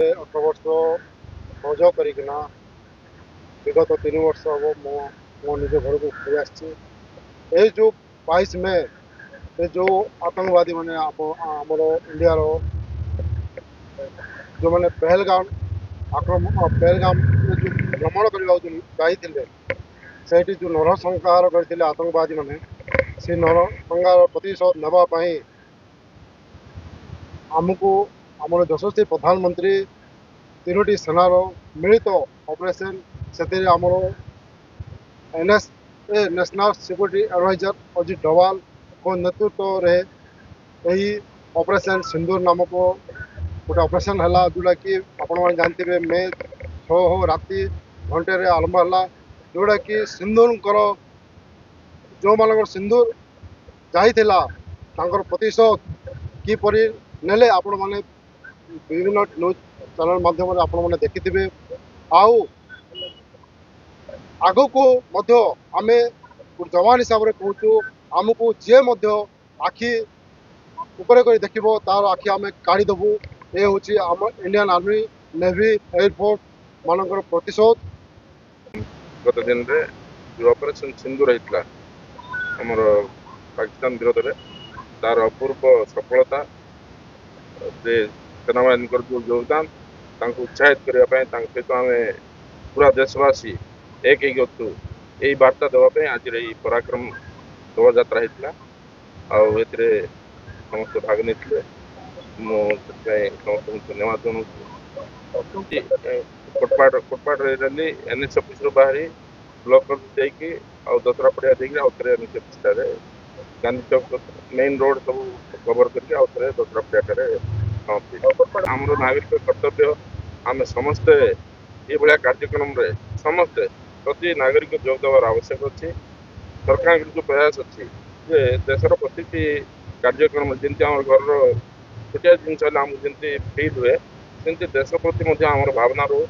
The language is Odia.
18 ବର୍ଷ ମଜ କରିକିନା ବିଗତ 3 ବର୍ଷ ହେବ ମୋ ନିଜ ଘରକୁ ଫେରି ଆସିଛି। ଏଇ ଯେଉଁ 22 ମେ ଏ ଯେଉଁ ଆତଙ୍କବାଦୀ ମାନେ ଆମର ଇଣ୍ଡିଆର ଯେଉଁମାନେ ପେହେଲଗାମରେ ଯେଉଁ ଭ୍ରମଣ କରିବାକୁ ଯାଇଥିଲେ, ସେଇଠି ଯେଉଁ ନରସଂହାର କରିଥିଲେ ଆତଙ୍କବାଦୀ ମାନେ, ସେ ନରସଂହାର ପ୍ରତିଶୋଧ ନେବା ପାଇଁ ଆମକୁ ଆମର ଯଶସ୍ୱୀ ପ୍ରଧାନମନ୍ତ୍ରୀ 3ଟି ସେନାର ମିଳିତ ଅପରେସନ୍, ସେଥିରେ ଆମର NSA national security adviser Ajit ଡୋଭାଲଙ୍କ ନେତୃତ୍ୱରେ ଏହି ଅପରେସନ୍ ସିନ୍ଦୁର ନାମକ ଗୋଟେ ଅପରେସନ୍ ହେଲା, ଯେଉଁଟାକି ଆପଣମାନେ ଜାଣିଥିବେ ମେ 6 ରାତି ଘଣ୍ଟାରେ ଆରମ୍ଭ ହେଲା, ଯେଉଁଟାକି ସିନ୍ଦୁରଙ୍କର ଯେଉଁମାନଙ୍କର ସିନ୍ଦୁର ଯାଇଥିଲା ତାଙ୍କର ପ୍ରତିଶୋଧ କିପରି ନେଲେ ଆପଣମାନେ ବିଭିନ୍ନ ନ୍ୟୁଜ୍ ଚ୍ୟାନେଲ୍ ମାଧ୍ୟମରେ ଆପଣମାନେ ଦେଖିଥିବେ। ଆଉ ଆଗକୁ ମଧ୍ୟ ଆମେ ଯବାନ ହିସାବରେ କହୁଛୁ, ଆମକୁ ଯିଏ ମଧ୍ୟ ଆଖି ଉପରେ କରି ଦେଖିବ ତାର ଆଖି ଆମେ କାଢ଼ିଦେବୁ। ଏ ହେଉଛି ଆମ ଇଣ୍ଡିଆନ୍ ଆର୍ମି, ନେଭି, ଏୟାରଫୋର୍ସ ମାନଙ୍କର ପ୍ରତିଶୋଧ। ଗତ ଦିନରେ ଯେଉଁ ଅପରେସନ୍ ସିନ୍ଦୁର ହେଇଥିଲା ଆମର ପାକିସ୍ତାନ ବିରୋଧରେ, ତାର ଅପୂର୍ବ ସଫଳତା, ସେ ସେନାବାହିନୀଙ୍କର ଯେଉଁ ଯୋଗଦାନ, ତାଙ୍କୁ ଉତ୍ସାହିତ କରିବା ପାଇଁ ତାଙ୍କ ସହିତ ଆମେ ପୁରା ଦେଶବାସୀ ଏକ ହେଇକି ଅଛୁ, ଏହି ବାର୍ତ୍ତା ଦେବା ପାଇଁ ଆଜିର ଏହି ପରାକ୍ରମ ଶୋଭାଯାତ୍ରା ହେଇଥିଲା। ଆଉ ଏଥିରେ ସମସ୍ତେ ଭାଗ ନେଇଥିଲେ। ମୁଁ ସେଥିପାଇଁ ସମସ୍ତଙ୍କୁ ଧନ୍ୟବାଦ ଜଣାଉଛି। କୋଟପାଟ ରେଲି NS ଅଫିସରୁ ବାହାରି ବ୍ଲକ ଯାଇକି ଆଉ ଦଶରା ପଡ଼ିଆ ଦେଇକି ଆଉ ଥରେ NS ଅଫିସଠାରେ ଗାନ୍ଧୀ ଚୌକ ମେନ୍ ରୋଡ଼ ସବୁ କଭର କରିକି ଆଉ ଥରେ ଦଶରା ପଡ଼ିଆଠାରେ ସମାପ୍ତି। ଆମର ନାଗରିକ କର୍ତ୍ତବ୍ୟ, ଆମେ ସମସ୍ତେ ଏଇଭଳିଆ କାର୍ଯ୍ୟକ୍ରମରେ ସମସ୍ତେ ପ୍ରତି ନାଗରିକ ଯୋଗ ଦେବାର ଆବଶ୍ୟକ ଅଛି। ସରକାରଙ୍କର ଯେଉଁ ପ୍ରୟାସ ଅଛି ଯେ ଦେଶର ପ୍ରତିଟି କାର୍ଯ୍ୟକ୍ରମ ଯେମିତି ଆମର ଘରର ଛୋଟିଆ ଜିନିଷ ହେଲେ ଆମକୁ ଯେମିତି ଫିଲ୍ ହୁଏ, ସେମିତି ଦେଶ ପ୍ରତି ମଧ୍ୟ ଆମର ଭାବନା ରହୁ।